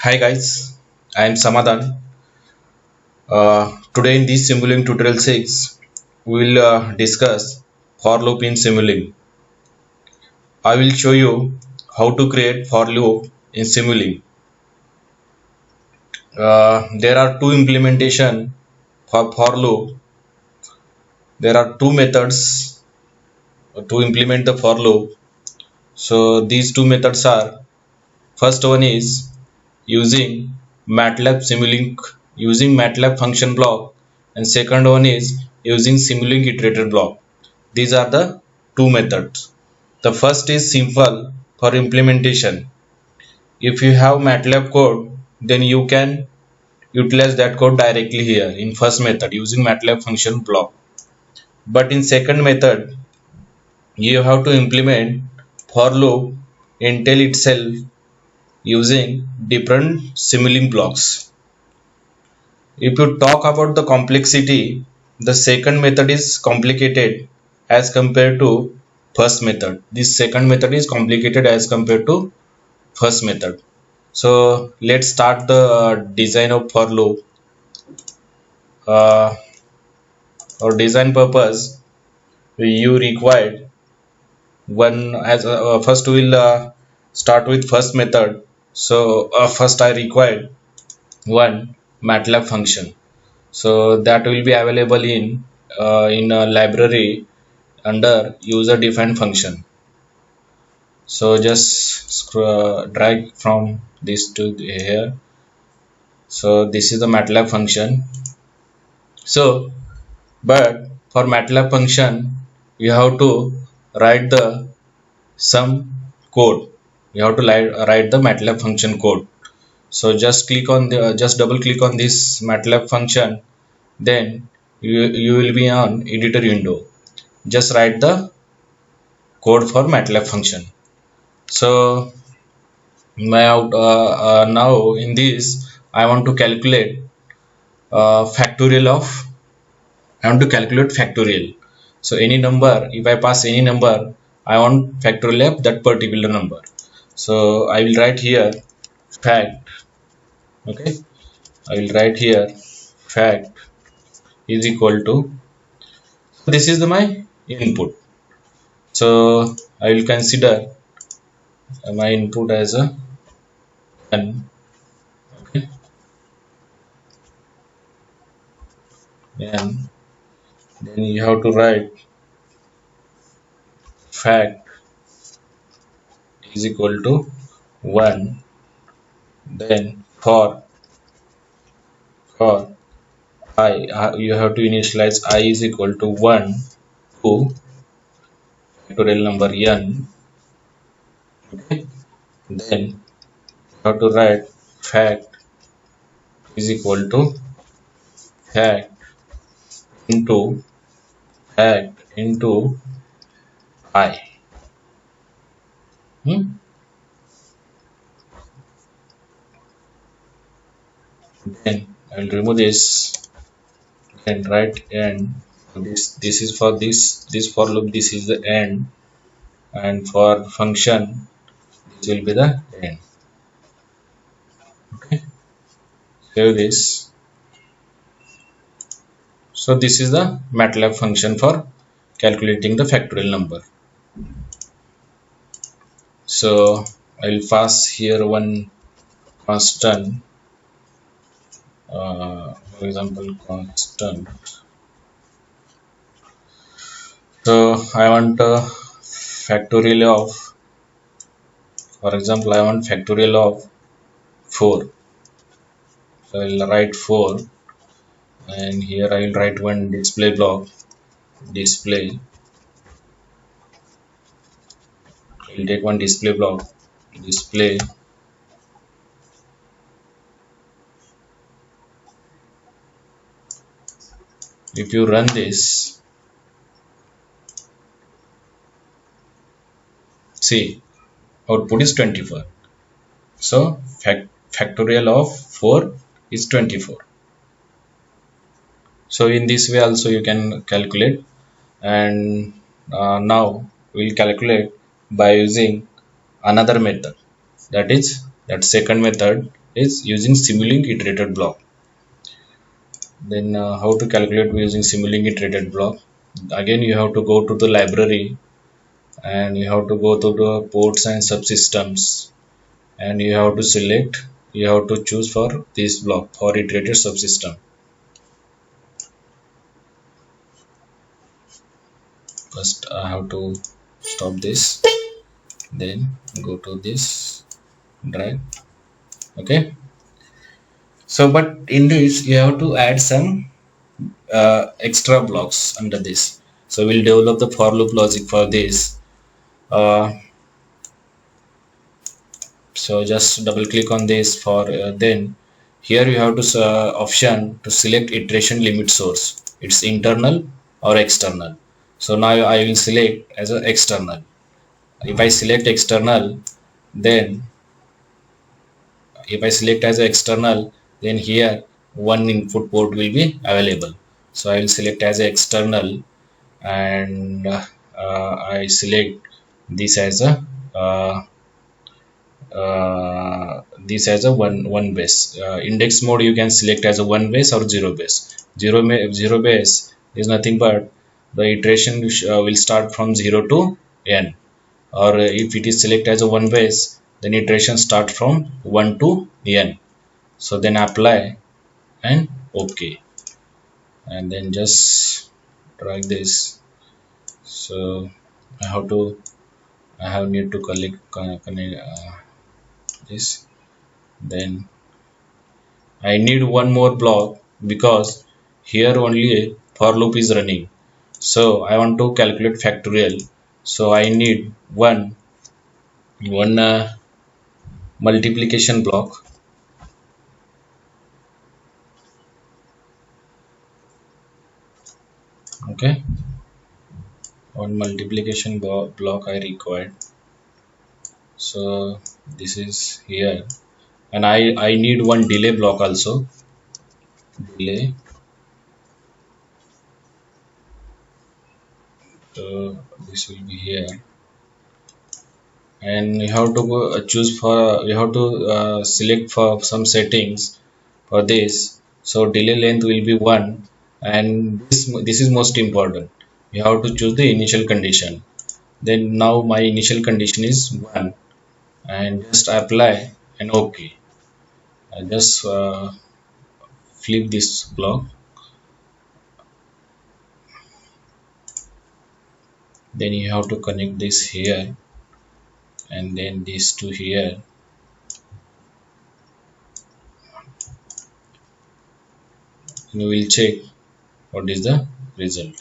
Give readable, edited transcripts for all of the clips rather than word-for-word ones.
Hi guys, I am Samadhan. Today in this Simulink tutorial 6, we will discuss for loop in Simulink. I will show you how to create for loop in Simulink. There are two implementation for loop. There are two methods to implement the for loop. So these two methods are, first one is using MATLAB Simulink using MATLAB function block, and second one is using Simulink iterator block. These are the two methods. The first is simple for implementation. If you have MATLAB code, then you can utilize that code directly here in first method using MATLAB function block. But in second method, you have to implement for loop Intel itself using different Simulink blocks. If you talk about the complexity, the second method is complicated as compared to first method. This second method is complicated as compared to first method. So let's start the design of for loop. Uh, for design purpose, you required one as first we'll start with first method. So first I required one MATLAB function. So that will be available in a library under user defined function. So just drag from this to here. So this is the MATLAB function. So but for MATLAB function you have to write the some code. You have to write the MATLAB function code. So just click on the just double click on this MATLAB function, then you will be on editor window. Just write the code for MATLAB function. So now in this I want to calculate factorial of I want to calculate factorial. So any number, if I pass any number, I want factorial of that particular number. So I will write here fact. Okay, I will write here fact is equal to, this is my input. So I will consider my input as a n. Okay, and then you have to write fact is equal to 1. Then for I you have to initialize I is equal to 1 to factorial number n. Okay, then you have to write fact is equal to fact into fact into I. Then I will remove this and write end. This is for this for loop, this is the end, and for function this will be the end. Okay, save this. So this is the MATLAB function for calculating the factorial number. So I will pass here one constant, for example constant. So I want factorial of, for example I want factorial of 4. So I will write 4, and here I will write one display block, display. I will take one display block, display. If you run this, see output is 24. So factorial of 4 is 24. So in this way also you can calculate. And now we will calculate by using another method, that is that second method is using Simulink iterated block. Then how to calculate using Simulink iterated block? Again, you have to go to the library and you have to go to the ports and subsystems, and you have to select, you have to choose for this block for iterated subsystem. First I have to stop this, then go to this, drag. Okay, so but in this you have to add some extra blocks under this. So we'll develop the for loop logic for this. So just double click on this for then here you have to option to select iteration limit source, it's internal or external. So now I will select as a external. If I select external, then if I select as a external, then here one input port will be available. So I will select as a external, and I select this as a one base. Index mode you can select as a one base or zero base. Zero base is nothing but the iteration will start from 0 to n, or if it is select as a one base, then iteration start from 1 to n. So then apply and OK, and then just drag this. So I have to, I have need to connect this. Then I need one more block because here only for loop is running. So I want to calculate factorial. So I need one multiplication block. Okay, one multiplication block I required. So this is here, and I need one delay block also. Delay. So this will be here, and you have to go, choose for, you have to select for some settings for this. So delay length will be 1, and this is most important. You have to choose the initial condition. Then now my initial condition is 1, and just apply and OK. I just flip this block, then you have to connect this here, and then these two here. You will check what is the result.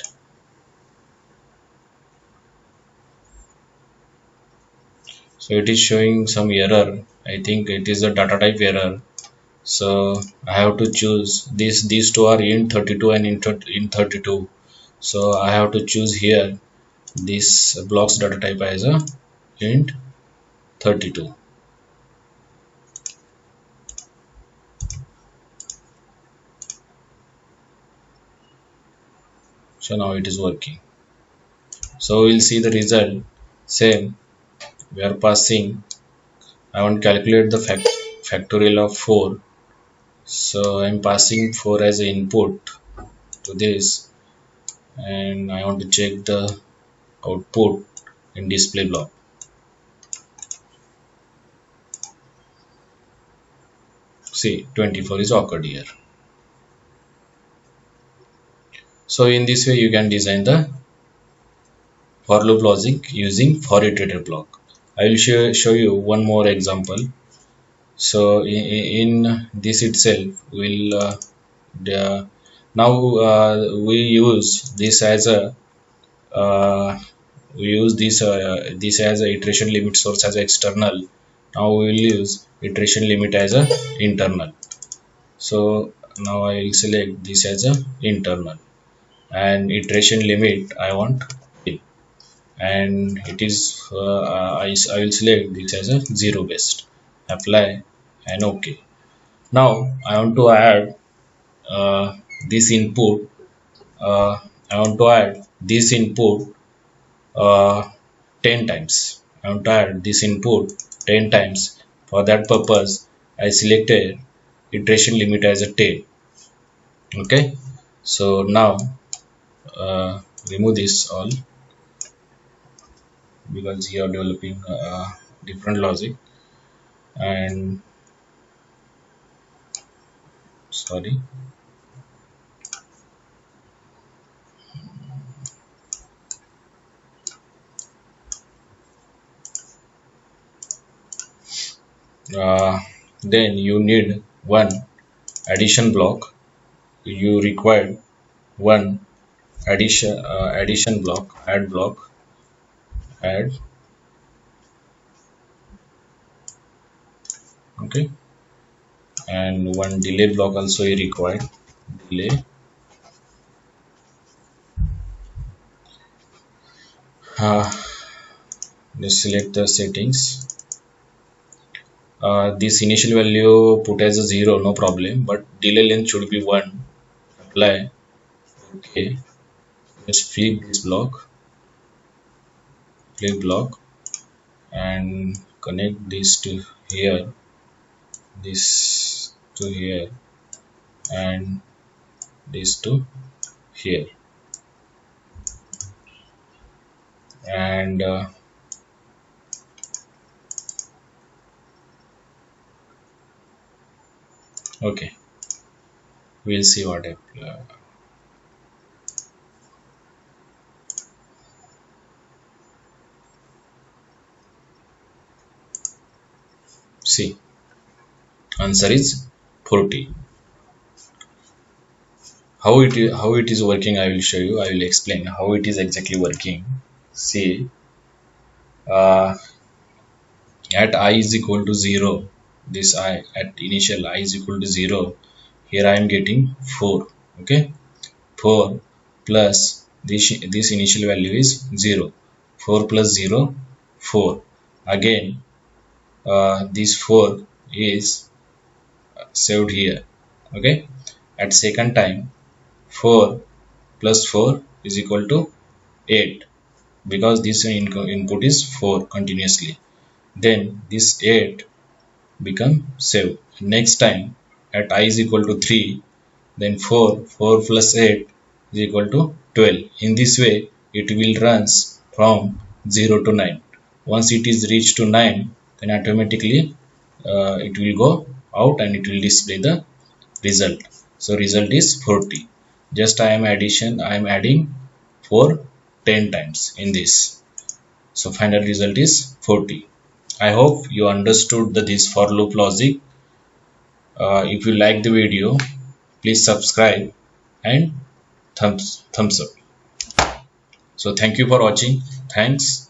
So it is showing some error. I think it is a data type error. So I have to choose this. These two are int 32 and int 32. So I have to choose here this blocks data type as a int 32. So now it is working. So we'll see the result. Same. We are passing. I want to calculate the factorial of 4. So I'm passing 4 as an input to this, and I want to check the output in display block. See, 24 is occurred here. So in this way you can design the for loop logic using for iterated block. I will show you one more example. So in this itself we'll now we use this as a this as a iteration limit source as a external. Now we will use iteration limit as a internal. So now I will select this as a internal, and iteration limit I want, and it is I will select this as a 0 based. Apply and OK. Now I want to add this input. I want to add this input 10 times. I want to add this input 10 times. For that purpose, I selected iteration limit as a 10. Okay, so now remove this all, because you are developing different logic. And sorry, then you need one addition block. You require one addition block, add. Okay, and one delay block also you required, delay. uh, just select the settings. This initial value put as a 0, no problem, but delay length should be 1. Apply. Okay, just flip block, and connect this to here, this to here, and this to here. And okay, we'll see what see, answer is 40. How it is working, I will show you. I will explain how it is exactly working. See, uh, at I is equal to 0, this I at initial I is equal to 0, here I am getting 4. Okay, 4 plus this initial value is 0. 4 plus 0, 4. Again, this 4 is saved here. Okay, at second time, 4 plus 4 is equal to 8, because this input is 4 continuously. Then this 8 become saved. Next time, at I is equal to 3, then 4 plus 8 is equal to 12. In this way it will runs from 0 to 9. Once it is reached to 9, then automatically it will go out and it will display the result. So result is 40. Just I am adding for 10 times in this, so final result is 40. I hope you understood this for loop logic. If you like the video, please subscribe and thumbs up. So thank you for watching. Thanks.